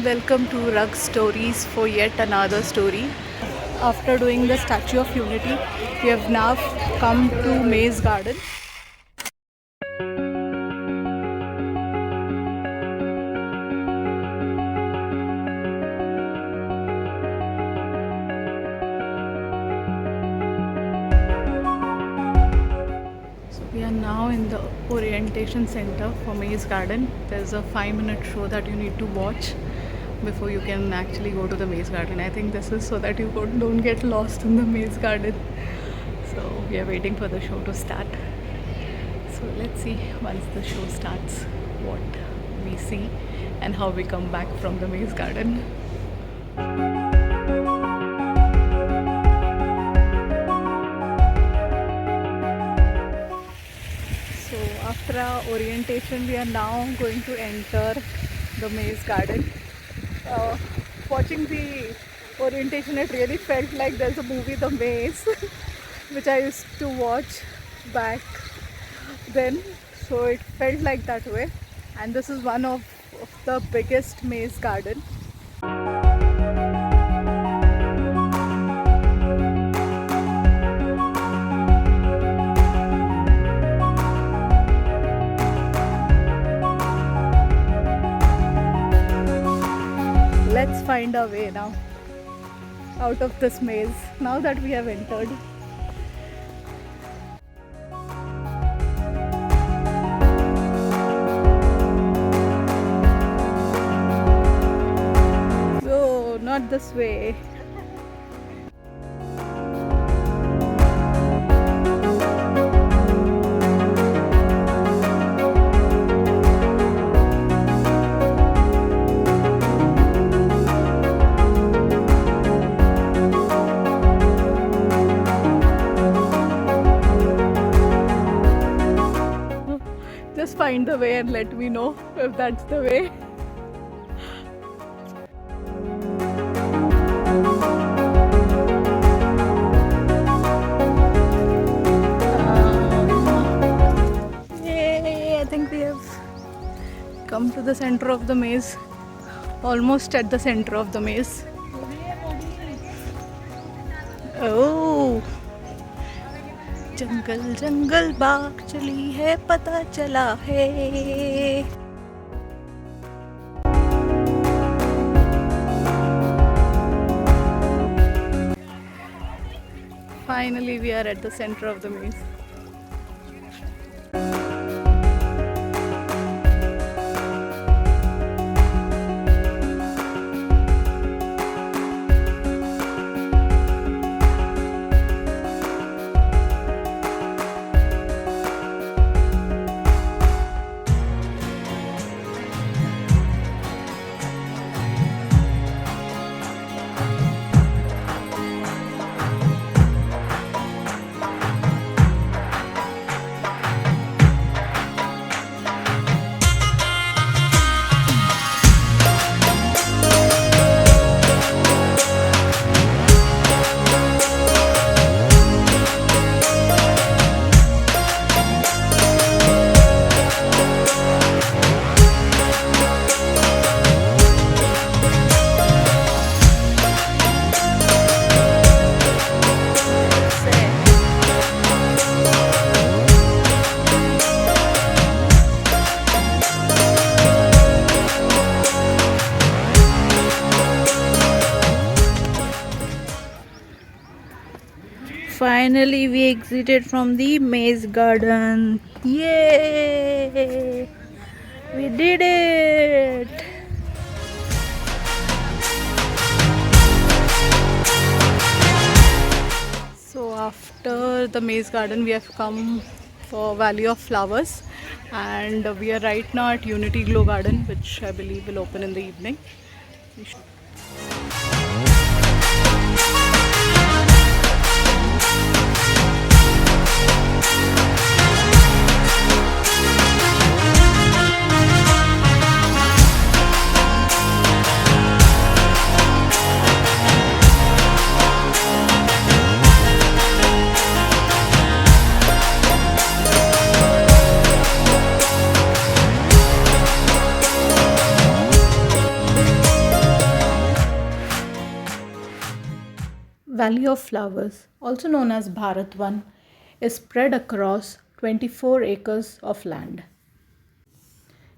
Welcome to Rug Stories for yet another story. After doing the Statue of Unity, we have now come to Maze Garden. We are now in the orientation center for Maze Garden. There's a 5-minute show that you need to watch before you can actually go to the Maze Garden. I think this is so that you don't get lost in the Maze Garden. So we are waiting for the show to start. So let's see once the show starts what we see and how we come back from the Maze Garden. After our orientation, we are now going to enter the Maze Garden. Watching the orientation, it really felt like there's a movie, The Maze, which I used to watch back then. So it felt like that way. And this is one of the biggest maze garden. Let's find our way now out of this maze now that we have entered. So, not this way. Just find the way and let me know if that's the way. Yay! I think we have come to the center of the maze. Almost at the center of the maze. Oh! जंगल जंगल बाग चली है पता चला है. Finally we are at the center of the maze. Finally we exited from the maze garden. Yay! We did it! So after the maze garden we have come for Valley of Flowers, and we are right now at Unity Glow Garden, which I believe will open in the evening. Valley of Flowers, also known as Bharatvan, is spread across 24 acres of land.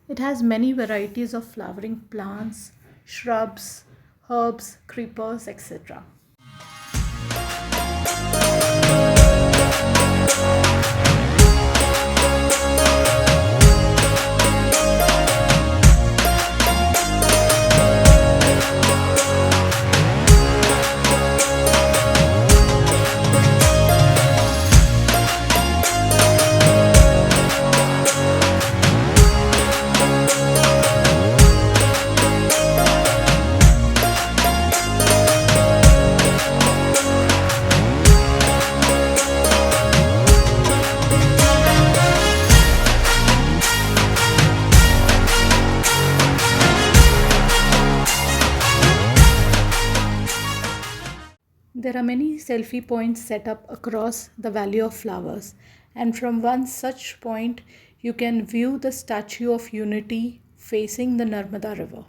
It has many varieties of flowering plants, shrubs, herbs, creepers, etc. There are many selfie points set up across the Valley of Flowers, and from one such point, you can view the Statue of Unity facing the Narmada River.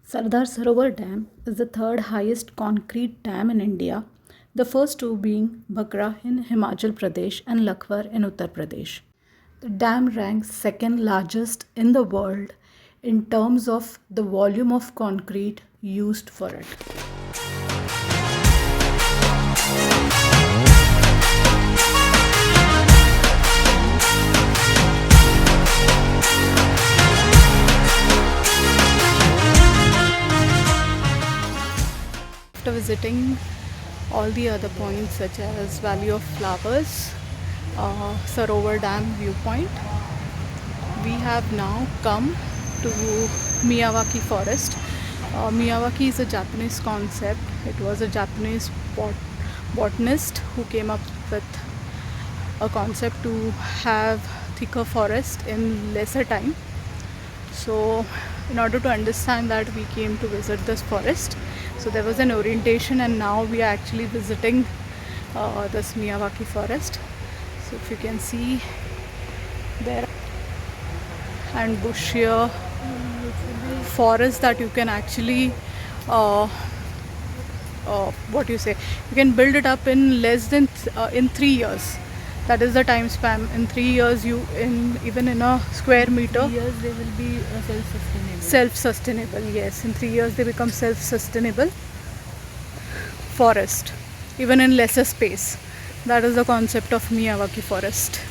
Sardar Sarovar Dam is the third highest concrete dam in India, the first two being Bhakra in Himachal Pradesh and Lakhwar in Uttar Pradesh. The dam ranks second largest in the world in terms of the volume of concrete used for it. After visiting all the other points such as Valley of Flowers, Sarovar Dam viewpoint, we have now come to Miyawaki Forest. Miyawaki is a Japanese concept. It was a Japanese botanist who came up with a concept to have thicker forest in lesser time. So in order to understand that, we came to visit this forest. So there was an orientation, and now we are actually visiting this Miyawaki forest. So if you can see there, and bushier forest that you can actually what you say, you can build it up in less than in 3 years. That is the time span. In 3 years, even in a square meter, 3 years they will be self-sustainable. Self-sustainable, yes. In 3 years, they become self-sustainable forest, even in lesser space. That is the concept of Miyawaki forest.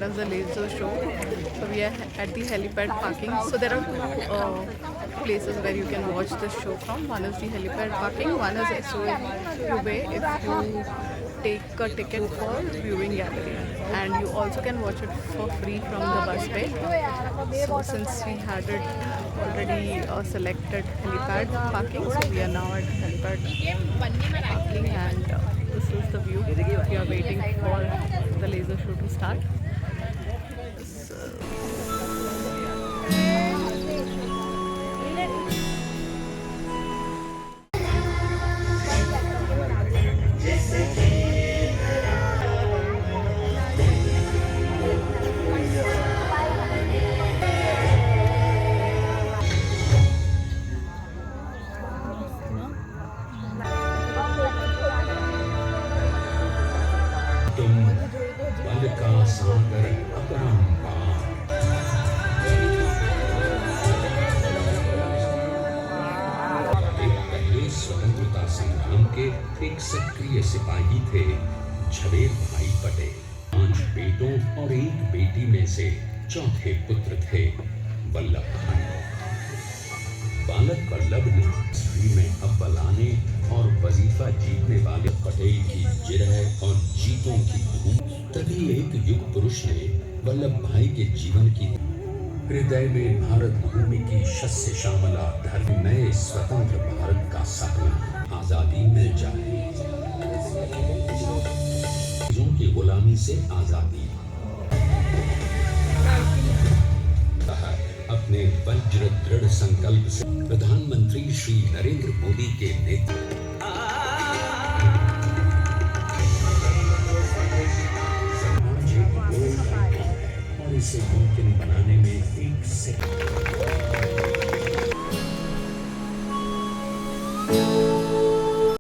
as the laser show. So we are at the helipad parking. So there are two places where you can watch this show from. One is the helipad parking, one is SOA Bay if you take a ticket for viewing gallery, and you also can watch it for free from the bus bay. So since we had it already selected helipad parking, so we are now at helipad parking, and this is the view. We are waiting for the laser show to start. तुम बल का सागर अपरंपार। एक पहले स्वतंत्रता संग्राम के एक सक्रिय सिपाही थे झवेर भाई पटेल। 5 बेटों और 1 बेटी में से चौथे पुत्र थे वल्लभ भाई। बालक वल्लभ ने हिस्ट्री में अव्वल आने और वजीफा जीतने वाले पटेल की जिरह और जीतों की धूम। तभी एक युग पुरुष ने वल्लभ भाई के जीवन की हृदय में भारत भूमि की शस्य श्यामला धर्म, नए स्वतंत्र भारत का सपना, आजादी मिल जाए, चीजों की गुलामी से आजादी। अपने वज्र दृढ़ संकल्प से प्रधानमंत्री श्री नरेंद्र मोदी के नेतृत्व समाज एक गोल है और इसे मुमकिन बनाने में 1 सेकंड